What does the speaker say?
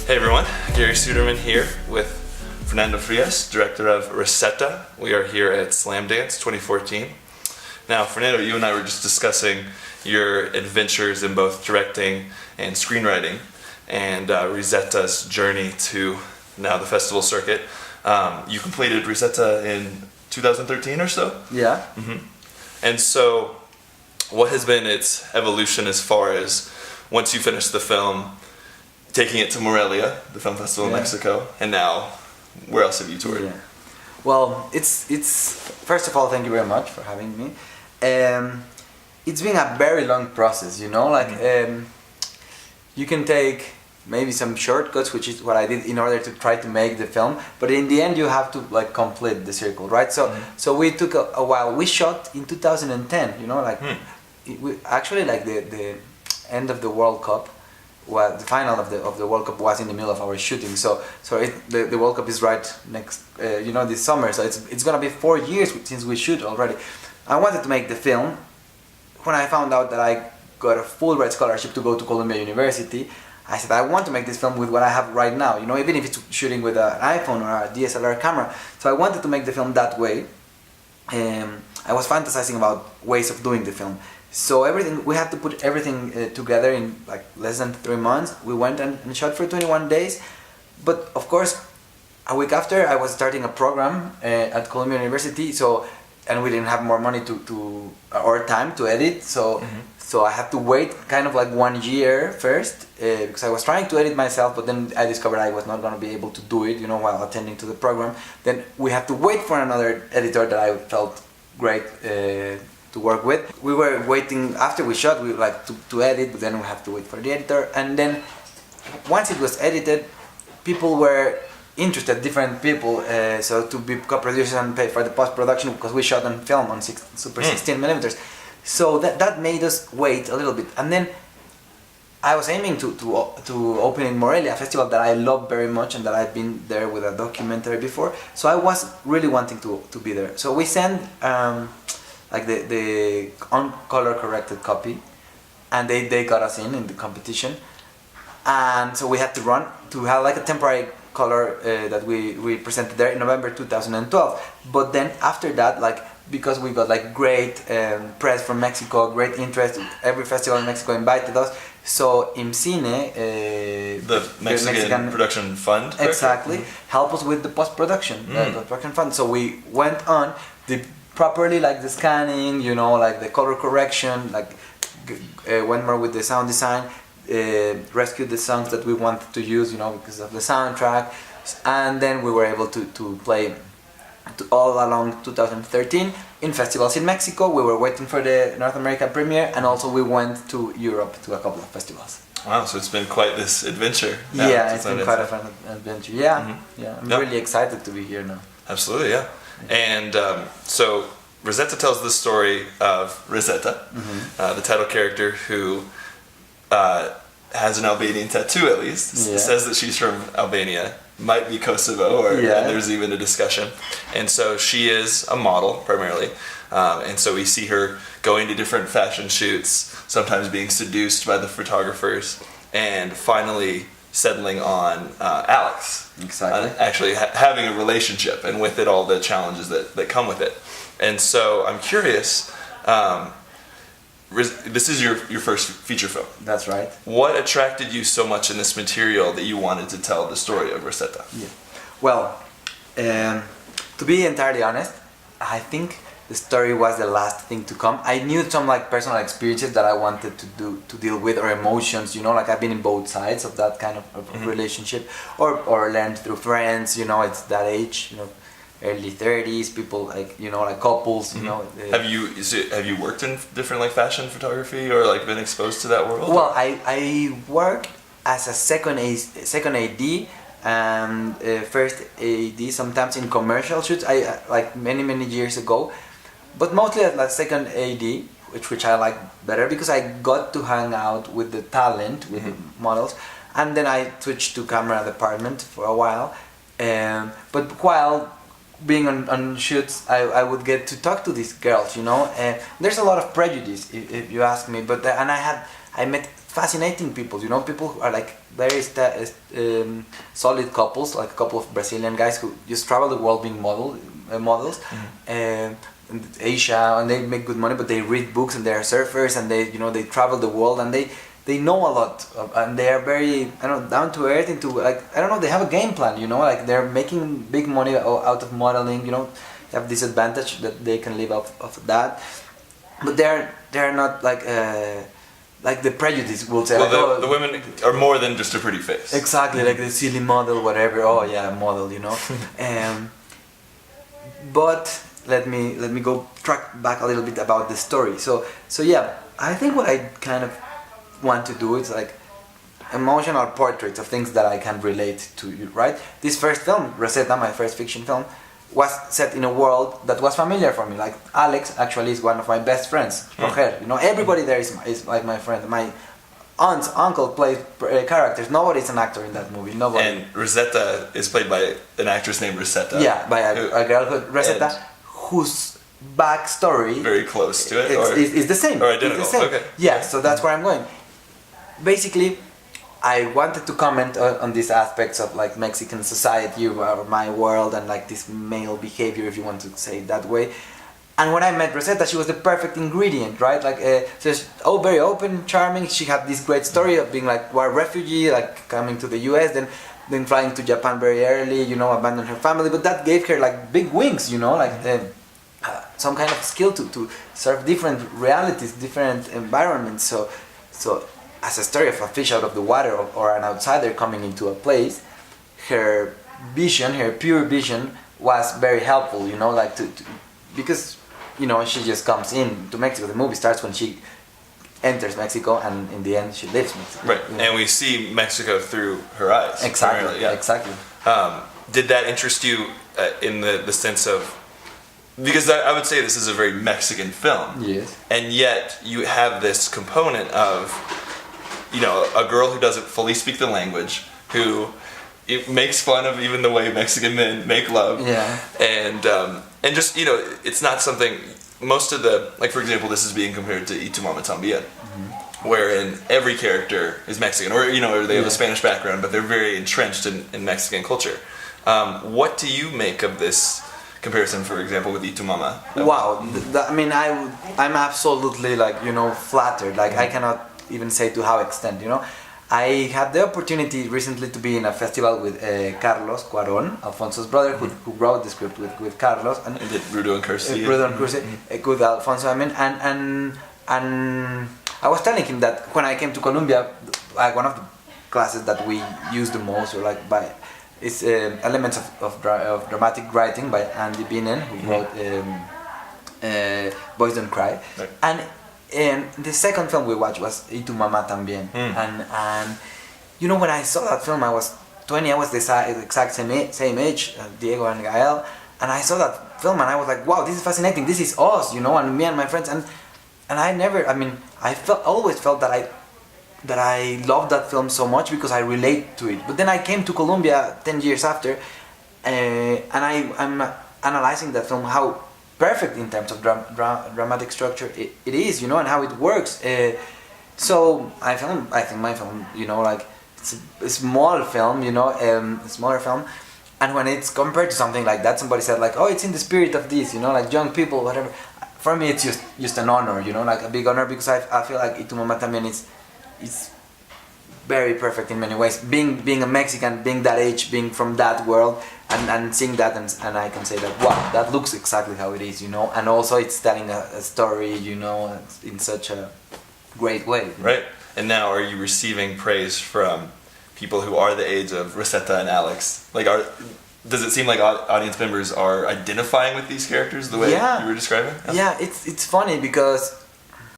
Hey everyone, Gary Suderman here with Fernando Frias, director of REZETA. We are here at Slamdance 2014. Now, Fernando, you and I were just discussing your adventures in both directing and screenwriting, and REZETA's journey to now the festival circuit. You completed REZETA in 2013 or so? Yeah. And so, what has been its evolution as far as once you finished the film, taking it to Morelia, the film festival in Mexico, and now, where else have you toured? Yeah. Well, it's first of all, thank you very much for having me. It's been a very long process, you know, like you can take maybe some shortcuts, which is what I did in order to try to make the film, but in the end you have to like complete the circle, right? So we took a while. We shot in 2010, you know, like we actually like the end of the World Cup. Well, the final of the World Cup was in the middle of our shooting, so the World Cup is right next, you know, this summer. So it's gonna be 4 years since we shoot already. I wanted to make the film. When I found out that I got a Fulbright scholarship to go to Columbia University, I said I want to make this film with what I have right now. You know, even if it's shooting with an iPhone or a DSLR camera. So I wanted to make the film that way. I was fantasizing about ways of doing the film. So we had to put everything together in like less than 3 months. We went and shot for 21 days. But of course, a week after, I was starting a program at Columbia University. And we didn't have more money or time to edit. So I had to wait kind of like 1 year first because I was trying to edit myself, but then I discovered I was not going to be able to do it, you know, while attending to the program. Then we had to wait for another editor that I felt great to work with. We were waiting after we shot. We like to edit, but then we have to wait for the editor. And then once it was edited, people were interested, different people. So to be co-producers and pay for the post-production because we shot on film on Super 16 millimeters. So that made us wait a little bit. And then I was aiming to open in Morelia, a festival that I love very much and that I've been there with a documentary before. So I was really wanting to be there. So we sent like the color corrected copy, and they got us in the competition. And so we had to have like a temporary color that we presented there in November 2012. But then after that, like because we got like great press from Mexico, great interest, every festival in Mexico invited us. So IMCINE, the Mexican Production Fund, correct? Exactly, helped us with the post-production, the post-production fund. So we went on, did properly like the scanning, you know, like the color correction, like went more with the sound design, rescued the songs that we wanted to use, you know, because of the soundtrack, and then we were able to play all along 2013 in festivals in Mexico. We were waiting for the North American premiere, and also we went to Europe to a couple of festivals. Wow, so it's been quite this adventure. Yeah, it's been quite a fun adventure. Yeah, I'm really excited to be here now. Absolutely, yeah. And so REZETA tells the story of REZETA, the title character who has an Albanian tattoo at least, says that she's from Albania, might be Kosovo, or there's even a discussion. And so she is a model primarily, and so we see her going to different fashion shoots, sometimes being seduced by the photographers, and finally settling on Alex. Exactly. Actually having a relationship, and with it all the challenges that come with it. And so I'm curious, this is your first feature film. That's right. What attracted you so much in this material that you wanted to tell the story of REZETA? Yeah. Well, to be entirely honest, I think the story was the last thing to come. I knew some like personal experiences that I wanted to deal with, or emotions, you know, like I've been in both sides of that kind of relationship, or learned through friends, you know, it's that age, you know, early 30s, people like, you know, like couples, you know. Have you worked in different like fashion photography, or like been exposed to that world? Well, I worked as a second AD and first AD sometimes in commercial shoots. I like many years ago, but mostly as like second AD, which I like better because I got to hang out with the talent, with the models, and then I switched to camera department for a while. But while being on shoots, I would get to talk to these girls, you know. There's a lot of prejudice, if you ask me, but and I met fascinating people, you know, people who are like very solid couples, like a couple of Brazilian guys who just travel the world being models, in Asia, and they make good money, but they read books and they are surfers and they, you know, they travel the world and they know a lot and they are very, I don't know, down to earth into, like, I don't know, they have a game plan, you know, like they're making big money out of modeling, you know, they have this advantage that they can live off of that, but they're not like the prejudice will say. Well, like, the women are more than just a pretty face. Exactly, like the silly model, whatever. Oh yeah, model, you know. But let me go track back a little bit about the story. So yeah, I think what I kind of want to do is like emotional portraits of things that I can relate to, right? This first film, REZETA, my first fiction film, was set in a world that was familiar for me. Like Alex actually is one of my best friends. Roger, you know, everybody there is like my friend. My aunt's uncle plays characters. Nobody's an actor in that movie. Nobody. And REZETA is played by an actress named REZETA. Yeah, by a girl called REZETA, whose backstory very close to it, is the same. Or identical. It's the same. Okay. Yeah, so that's where I'm going. Basically, I wanted to comment on these aspects of like Mexican society or my world and like this male behavior, if you want to say it that way. And when I met REZETA, she was the perfect ingredient, right? Like, she's very open, charming. She had this great story of being like war refugee, like coming to the US, then flying to Japan very early, you know, abandoned her family. But that gave her like big wings, you know, like some kind of skill to serve different realities, different environments. So as a story of a fish out of the water or an outsider coming into a place, her vision, her pure vision, was very helpful, you know, like because, you know, she just comes in to Mexico. The movie starts when she enters Mexico, and in the end she leaves Mexico. Right, you know? and we see Mexico through her eyes. Exactly, yeah. exactly. Did that interest you in the sense of, because I would say this is a very Mexican film. Yes. And yet you have this component of, you know, a girl who doesn't fully speak the language, who it makes fun of even the way Mexican men make love. Yeah. And just, you know, it's not something, most of the, like for example, this is being compared to Y Tu Mama Tambien, wherein every character is Mexican, or, you know, or they have a Spanish background, but they're very entrenched in Mexican culture. What do you make of this comparison, for example, with Y Tu Mama? Wow, I mean, I'm absolutely, like, you know, flattered. Like, I cannot even say to how extent, you know. I had the opportunity recently to be in a festival with Carlos Cuarón, Alfonso's brother, who wrote the script with Carlos. And did Rudo and Cursi. Rudo and Cursi, with Alfonso, I mean, and I was telling him that when I came to Colombia, like one of the classes that we use the most, or like is elements of dramatic writing by Andy Bienen, who wrote Boys Don't Cry, right. And the second film we watched was Y Tu Mama Tambien, and you know, when I saw that film, I was 20. I was the exact same age, Diego and Gael, and I saw that film and I was like, wow, this is fascinating. This is us, you know, and me and my friends, and I never, I mean, I always felt that I loved that film so much because I relate to it. But then I came to Colombia 10 years after, and I'm analyzing that film, how perfect in terms of dramatic structure it is, you know, and how it works. So I think my film, you know, like, it's a small film, you know, a smaller film, and when it's compared to something like that, somebody said like, oh, it's in the spirit of this, you know, like young people, whatever. For me, it's just an honor, you know, like a big honor, because I feel like Y Tu Mama Tambien is very perfect in many ways. Being a Mexican, being that age, being from that world, and seeing that, and I can say that, wow, that looks exactly how it is, you know, and also it's telling a story, you know, in such a great way. Right. And now, are you receiving praise from people who are the age of REZETA and Alex? Like, does it seem like audience members are identifying with these characters the way you were describing? Yeah, it's funny because